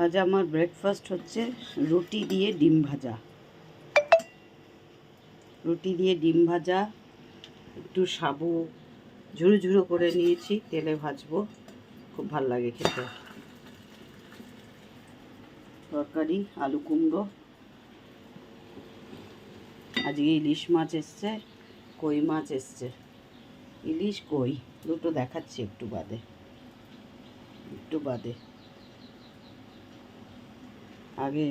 আজ আমার ব্রেকফাস্ট হচ্ছে রুটি দিয়ে ডিম ভাজা। রুটি দিয়ে ডিম ভাজা, একটু সাবু ঝুরো ঝুরো করে নিয়েছি, তেলে ভাজবো, খুব ভাল লাগে খেতে। তরকারি আলু কুমড়ো, আজকে ইলিশ মাছ এসছে, কই মাছ এসছে। ইলিশ কই দুটো দেখাচ্ছি একটু বাদে। আগে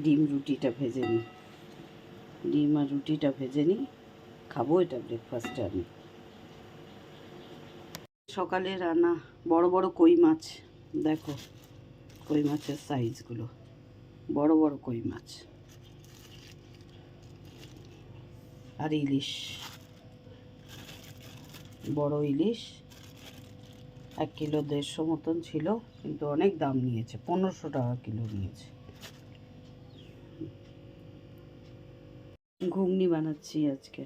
ডিম আর রুটিটা ভেজে নিই, খাবো এটা ব্রেকফাস্টে আমি। সকালে রান্না বড় বড় কই মাছ, দেখো কই মাছের সাইজগুলো, বড় বড় কই মাছ। আর ইলিশ, বড় ইলিশ 1 কিলো 150 মতন ছিল, কিন্তু অনেক দাম নিয়েছে, 1500 টাকা কিলো নিয়েছে। ঘুগনি বানাচ্ছি আজকে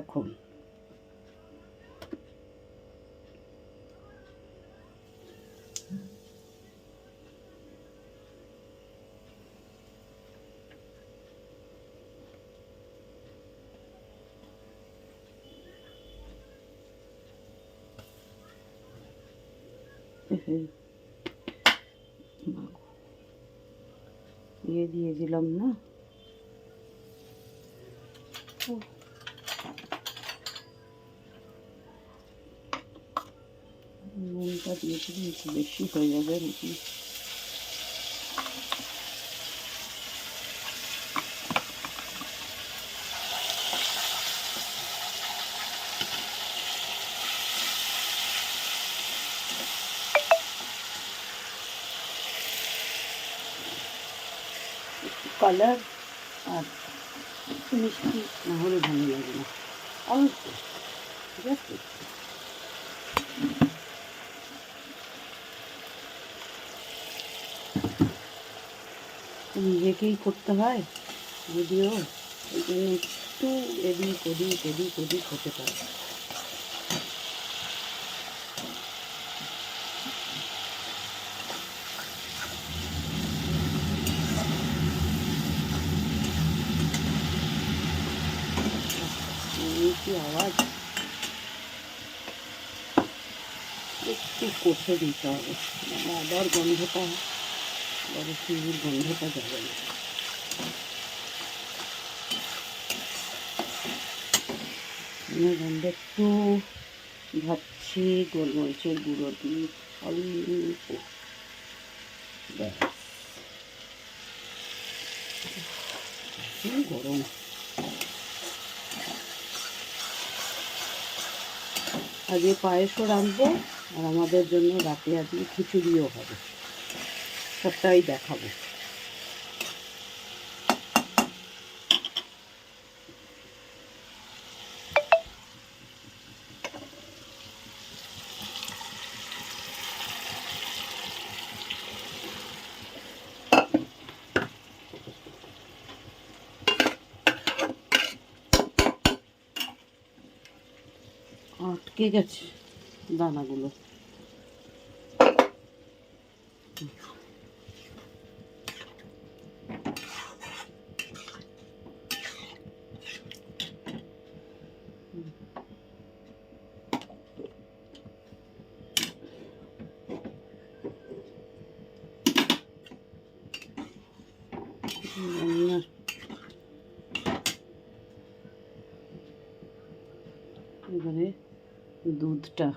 এখন। দিয়ে দিলাম না, নুনটা দিয়ে দিলে একটু বেশি হয়ে যাবে নাকি। কালার আর মিষ্টি না হলে ভালো লাগে না, অল্প ঠিক আছে। নিজেকেই করতে হয় যদিও, ওই জন্য একটু এদিক ওদিক হতে পারে। কি আওয়াজ, একটু কষে দিতে হবে, আবার গন্ধটা, বড় চিনির গন্ধটা যাবে না। গন্ধ একটু ভাবছি, গোলমরিচের গুঁড়ো দিয়ে অল্প, ব্যাস। গরম, আজকে পায়েসও রাঁধবো, আর আমাদের জন্য রাতে আজকে খিচুড়িও হবে, সবটাই দেখাবো। আটকে গেছে দানাগুলো। এবারে দুধটা